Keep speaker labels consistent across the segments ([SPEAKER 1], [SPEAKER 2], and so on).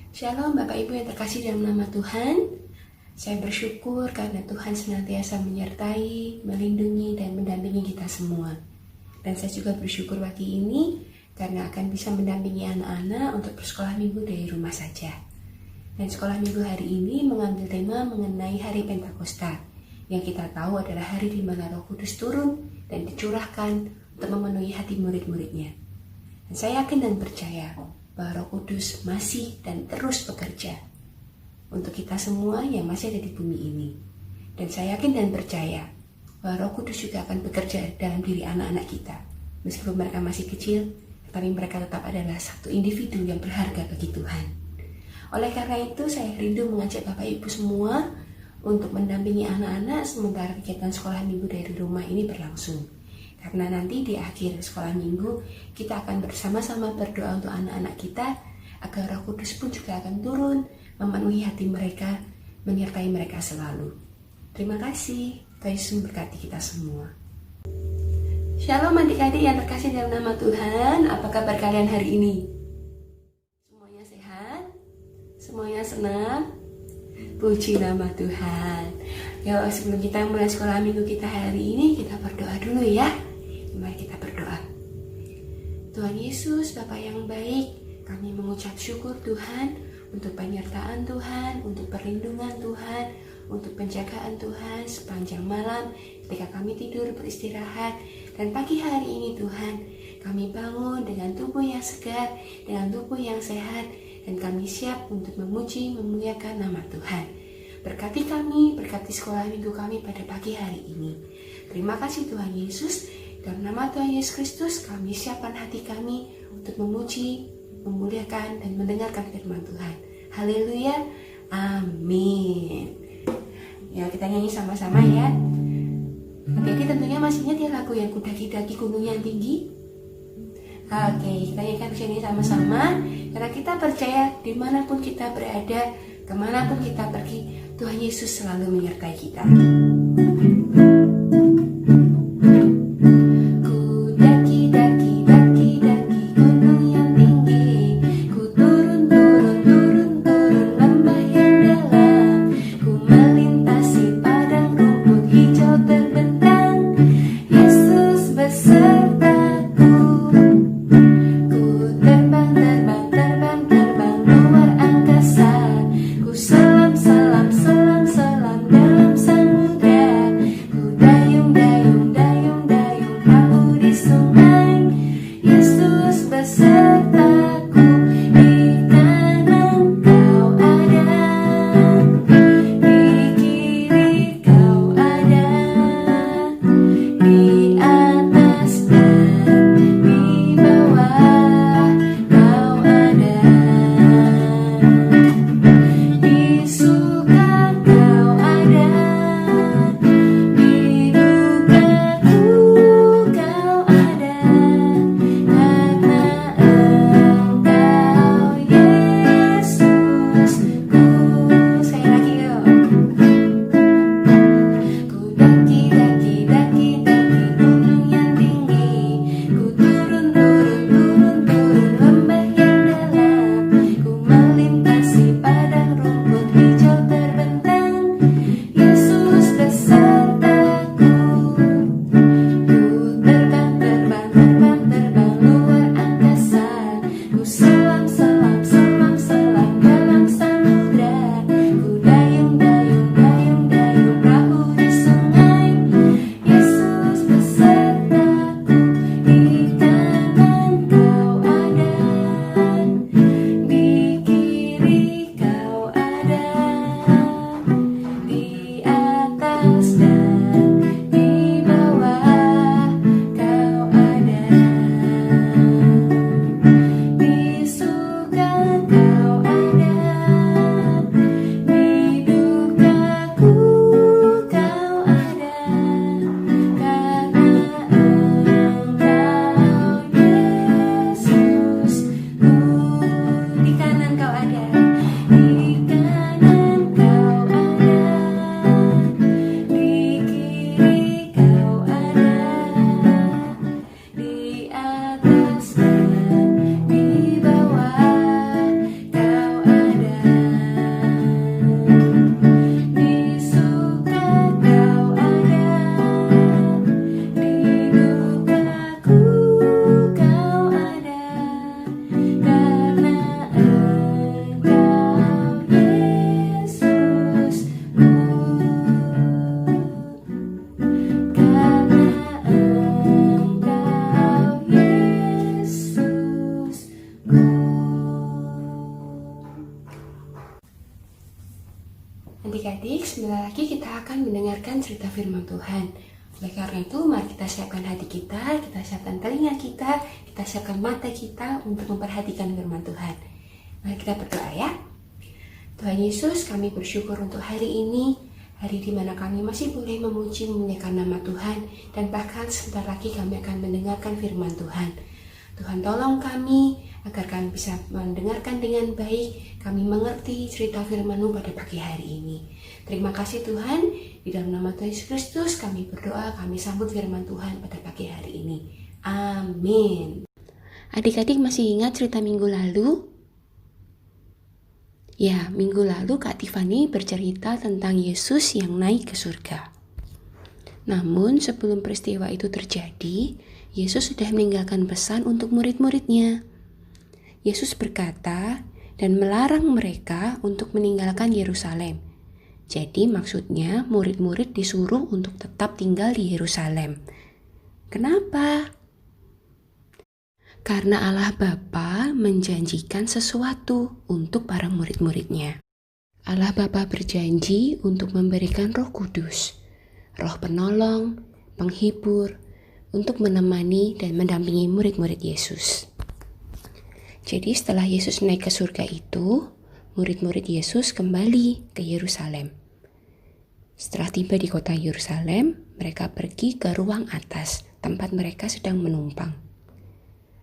[SPEAKER 1] Shalom Bapak Ibu yang terkasih dalam nama Tuhan. Saya bersyukur karena Tuhan senantiasa menyertai, melindungi, dan mendampingi kita semua. Dan saya juga bersyukur pagi ini karena akan bisa mendampingi anak-anak untuk bersekolah minggu dari rumah saja. Dan sekolah minggu hari ini mengambil tema mengenai hari Pentakosta, yang kita tahu adalah hari di mana Roh Kudus turun dan dicurahkan untuk memenuhi hati murid-muridnya. Dan saya yakin dan percaya bahwa Roh Kudus masih dan terus bekerja untuk kita semua yang masih ada di bumi ini. Dan saya yakin dan percaya bahwa Roh Kudus juga akan bekerja dalam diri anak-anak kita. Meskipun mereka masih kecil, tetapi mereka tetap adalah satu individu yang berharga bagi Tuhan. Oleh karena itu, saya rindu mengajak Bapak Ibu semua untuk mendampingi anak-anak sementara kegiatan sekolah minggu dari rumah ini berlangsung. Karena nanti di akhir sekolah minggu, kita akan bersama-sama berdoa untuk anak-anak kita, agar Roh Kudus pun juga akan turun, memenuhi hati mereka, menyertai mereka selalu. Terima kasih, Tuhan Yesus memberkati kita semua. Shalom adik-adik yang terkasih dalam nama Tuhan, apa kabar kalian hari ini? Semuanya sehat? Semuanya senang? Puji nama Tuhan. Ya, sebelum kita mulai sekolah minggu kita hari ini, kita berdoa dulu ya. Mari kita berdoa. Tuhan Yesus, Bapa yang baik, kami mengucap syukur Tuhan untuk penyertaan Tuhan, untuk perlindungan Tuhan, untuk penjagaan Tuhan sepanjang malam ketika kami tidur beristirahat. Dan pagi hari ini Tuhan, kami bangun dengan tubuh yang segar, dengan tubuh yang sehat, dan kami siap untuk memuji, memuliakan nama Tuhan. Berkati kami, berkati sekolah minggu kami pada pagi hari ini. Terima kasih Tuhan Yesus. Dalam nama Tuhan Yesus Kristus, kami siapkan hati kami untuk memuji, memuliakan, dan mendengarkan firman Tuhan. Haleluya, amin. Ya, kita nyanyi sama-sama ya. Oke, tentunya masih ingat ya lagu yang Kudaki-daki gunung yang tinggi. Oke, kita nyanyikan sini sama-sama. Karena kita percaya dimanapun kita berada, kemanapun kita pergi, Tuhan Yesus selalu menyertai kita. Adik-adik, sebentar lagi kita akan mendengarkan cerita firman Tuhan. Oleh karena itu, mari kita siapkan hati kita siapkan telinga kita siapkan mata kita untuk memperhatikan firman Tuhan. Mari kita berdoa ya. Tuhan Yesus, kami bersyukur untuk hari ini, hari di mana kami masih boleh memuji memuliakan nama Tuhan, dan bahkan sebentar lagi kami akan mendengarkan firman Tuhan. Tuhan tolong kami agar kami bisa mendengarkan dengan baik, kami mengerti cerita firman-Mu pada pagi hari ini. Terima kasih Tuhan, di dalam nama Tuhan Yesus Kristus kami berdoa, kami sambut firman Tuhan pada pagi hari ini. Amin. Adik-adik masih ingat cerita minggu lalu? Ya, minggu lalu Kak Tiffany bercerita tentang Yesus yang naik ke surga. Namun sebelum peristiwa itu terjadi, Yesus sudah meninggalkan pesan untuk murid-muridnya. Yesus berkata dan melarang mereka untuk meninggalkan Yerusalem. Jadi maksudnya murid-murid disuruh untuk tetap tinggal di Yerusalem. Kenapa? Karena Allah Bapa menjanjikan sesuatu untuk para murid-muridnya. Allah Bapa berjanji untuk memberikan Roh Kudus, Roh penolong, penghibur, untuk menemani dan mendampingi murid-murid Yesus. Jadi setelah Yesus naik ke surga itu, murid-murid Yesus kembali ke Yerusalem. Setelah tiba di kota Yerusalem, mereka pergi ke ruang atas, tempat mereka sedang menumpang.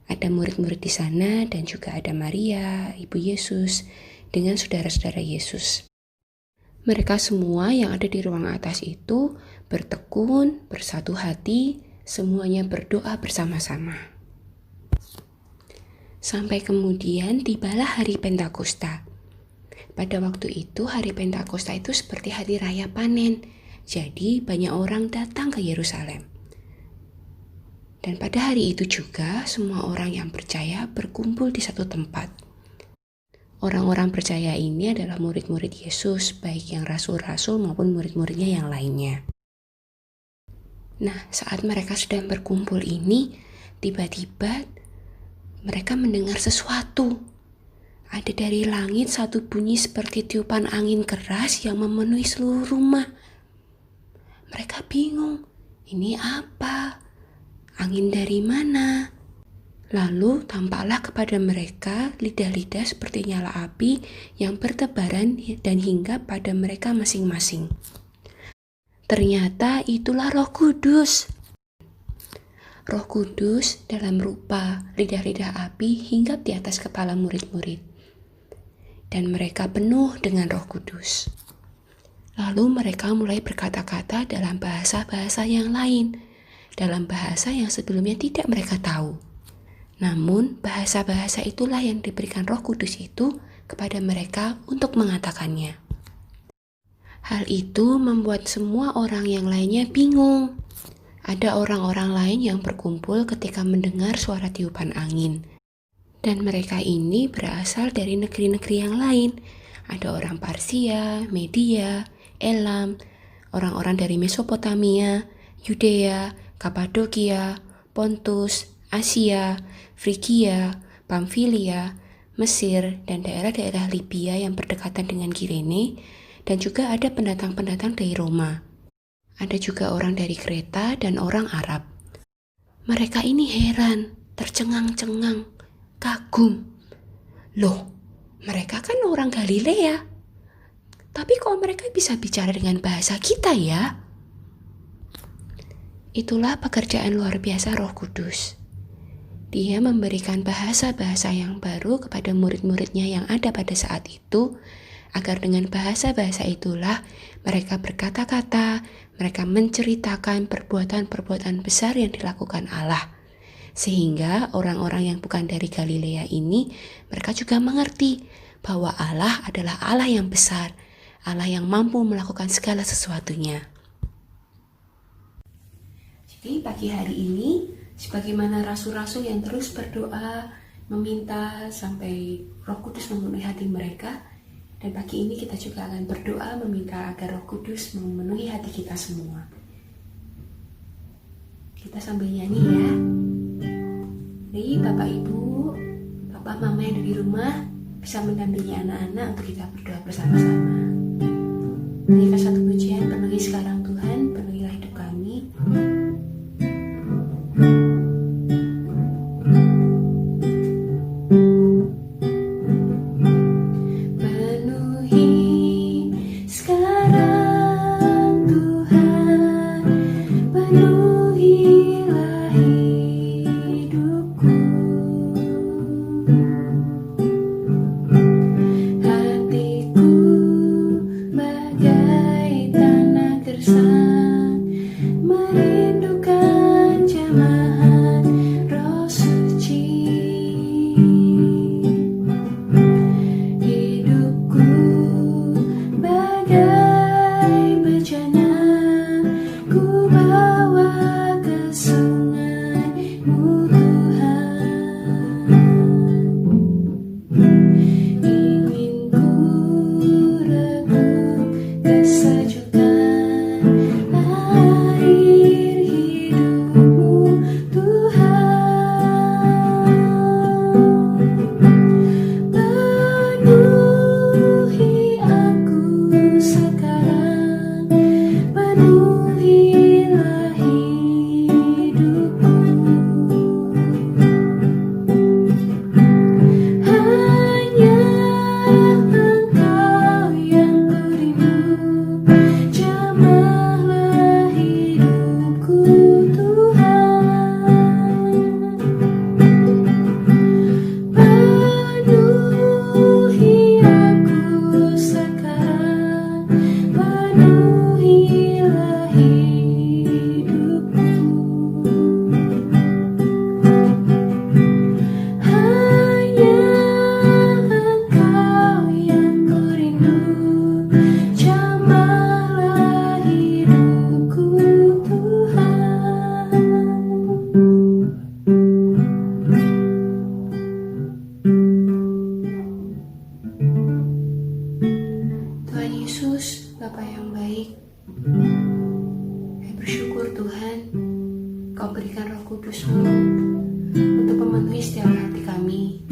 [SPEAKER 1] Ada murid-murid di sana dan juga ada Maria, ibu Yesus, dengan saudara-saudara Yesus. Mereka semua yang ada di ruang atas itu bertekun, bersatu hati, semuanya berdoa bersama-sama. Sampai kemudian tibalah hari Pentakosta. Pada waktu itu hari Pentakosta itu seperti hari raya panen. Jadi banyak orang datang ke Yerusalem. Dan pada hari itu juga semua orang yang percaya berkumpul di satu tempat. Orang-orang percaya ini adalah murid-murid Yesus, baik yang rasul-rasul maupun murid-muridnya yang lainnya. Nah, saat mereka sedang berkumpul ini, tiba-tiba mereka mendengar sesuatu. Ada dari langit satu bunyi seperti tiupan angin keras yang memenuhi seluruh rumah. Mereka bingung, ini apa? Angin dari mana? Lalu tampaklah kepada mereka lidah-lidah seperti nyala api yang bertebaran dan hingga pada mereka masing-masing. Ternyata itulah Roh Kudus. Roh Kudus dalam rupa lidah-lidah api hinggap di atas kepala murid-murid. Dan mereka penuh dengan Roh Kudus. Lalu mereka mulai berkata-kata dalam bahasa-bahasa yang lain, dalam bahasa yang sebelumnya tidak mereka tahu. Namun bahasa-bahasa itulah yang diberikan Roh Kudus itu kepada mereka untuk mengatakannya. Hal itu membuat semua orang yang lainnya bingung. Ada orang-orang lain yang berkumpul ketika mendengar suara tiupan angin. Dan mereka ini berasal dari negeri-negeri yang lain. Ada orang Parsia, Media, Elam, orang-orang dari Mesopotamia, Yudea, Kapadokia, Pontus, Asia, Frigia, Pamfilia, Mesir, dan daerah-daerah Libya yang berdekatan dengan Kirene, dan juga ada pendatang-pendatang dari Roma. Ada juga orang dari Kreta dan orang Arab. Mereka ini heran, tercengang-cengang, kagum. Loh, mereka kan orang Galilea. Tapi kok mereka bisa bicara dengan bahasa kita ya? Itulah pekerjaan luar biasa Roh Kudus. Dia memberikan bahasa-bahasa yang baru kepada murid-muridnya yang ada pada saat itu, agar dengan bahasa-bahasa itulah mereka berkata-kata, mereka menceritakan perbuatan-perbuatan besar yang dilakukan Allah. Sehingga orang-orang yang bukan dari Galilea ini, mereka juga mengerti bahwa Allah adalah Allah yang besar, Allah yang mampu melakukan segala sesuatunya. Jadi pagi hari ini, sebagaimana rasul-rasul yang terus berdoa, meminta sampai Roh Kudus memenuhi hati mereka, dan pagi ini kita juga akan berdoa meminta agar Roh Kudus memenuhi hati kita semua. Kita sambil nyanyi ya. Jadi Bapak Ibu, Papa Mama yang ada di rumah bisa mendampingi anak-anak untuk kita berdoa bersama-sama. Berikan satu pujian, penuhi sekarang Tuhan, penuhilah hidup kami. Bapa yang baik, kami bersyukur Tuhan, Kau berikan Roh Kudus-Mu untuk memenuhi setiap hati kami.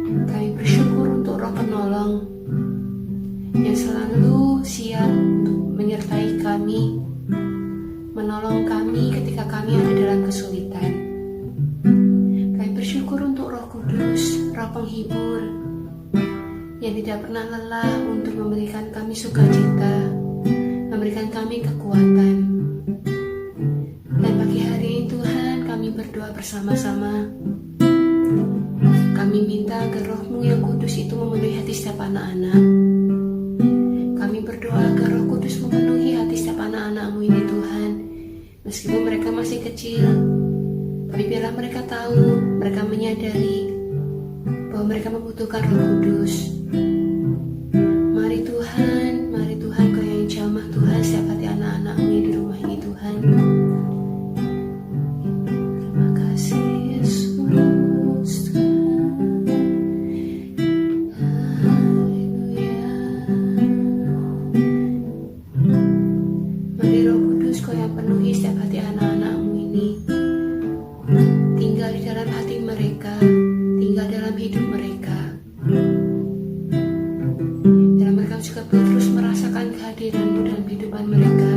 [SPEAKER 1] Kami bersyukur untuk Roh Penolong yang selalu siap untuk menyertai kami, menolong kami ketika kami ada dalam kesulitan. Kami bersyukur untuk Roh Kudus, Roh Penghibur, yang tidak pernah lelah untuk memberikan kami sukacita, memberikan kami kekuatan. Dan pagi hari ini Tuhan, kami berdoa bersama-sama. Kami minta agar Roh-Mu yang kudus itu memenuhi hati setiap anak-anak. Kami berdoa agar Roh Kudus memenuhi hati setiap anak-anak-Mu ini Tuhan. Meskipun mereka masih kecil, tapi biarlah mereka tahu, mereka menyadari bahwa mereka membutuhkan Roh Kudus. Mari Tuhan, Kau yang jamah Tuhan setiap hati anak-anak-Mu di rumah ini Tuhan. Terima kasih Yesus. Haleluya. Mari Roh Kudus, Kau yang penuhi setiap hati anak-anak-Mu ini. Tinggal di dalam hati mereka, tinggal dalam hidup mereka. Dan mereka juga terus merasakan kehadiran-Mu dalam kehidupan mereka,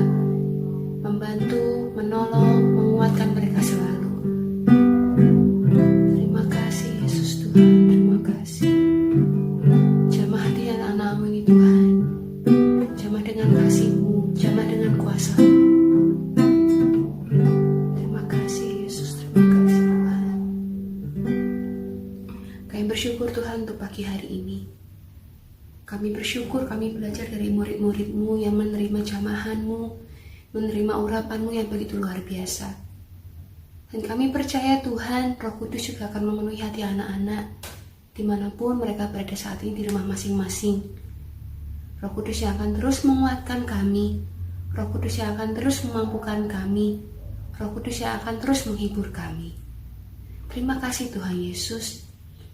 [SPEAKER 1] membantu, menolong, menguatkan mereka selalu. Terima kasih Yesus Tuhan, terima kasih. Jamah hati anak-anak-Mu ini Tuhan, jamah dengan kasih-Mu, jamah dengan kuasa-Mu. Terima kasih Yesus, terima kasih Tuhan. Kami bersyukur Tuhan untuk pagi hari ini. Kami bersyukur kami belajar dari murid-murid-Mu yang menerima jamahan-Mu, menerima urapan-Mu yang begitu luar biasa. Dan kami percaya Tuhan, Roh Kudus juga akan memenuhi hati anak-anak dimanapun mereka berada saat ini di rumah masing-masing. Roh Kudus yang akan terus menguatkan kami, Roh Kudus yang akan terus memampukan kami, Roh Kudus yang akan terus menghibur kami. Terima kasih Tuhan Yesus.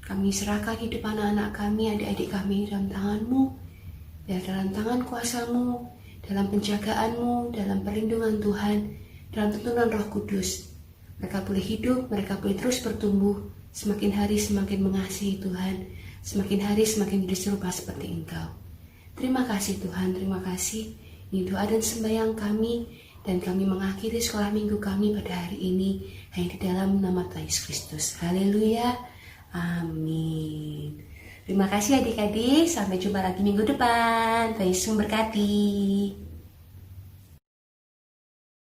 [SPEAKER 1] Kami serahkan hidup anak-anak kami, adik-adik kami dalam tangan-Mu, dalam tangan kuasa-Mu, dalam penjagaan-Mu, dalam perlindungan Tuhan, dalam tuntunan Roh Kudus. Mereka boleh hidup, mereka boleh terus bertumbuh, semakin hari semakin mengasihi Tuhan, semakin hari semakin menjadi serupa seperti Engkau. Terima kasih Tuhan, terima kasih. Ini doa dan sembahyang kami, dan kami mengakhiri sekolah minggu kami pada hari ini hanya di dalam nama Tuhan Yesus Kristus. Haleluya, amin. Terima kasih adik-adik, sampai jumpa lagi minggu depan. Tuhan Yesus memberkati.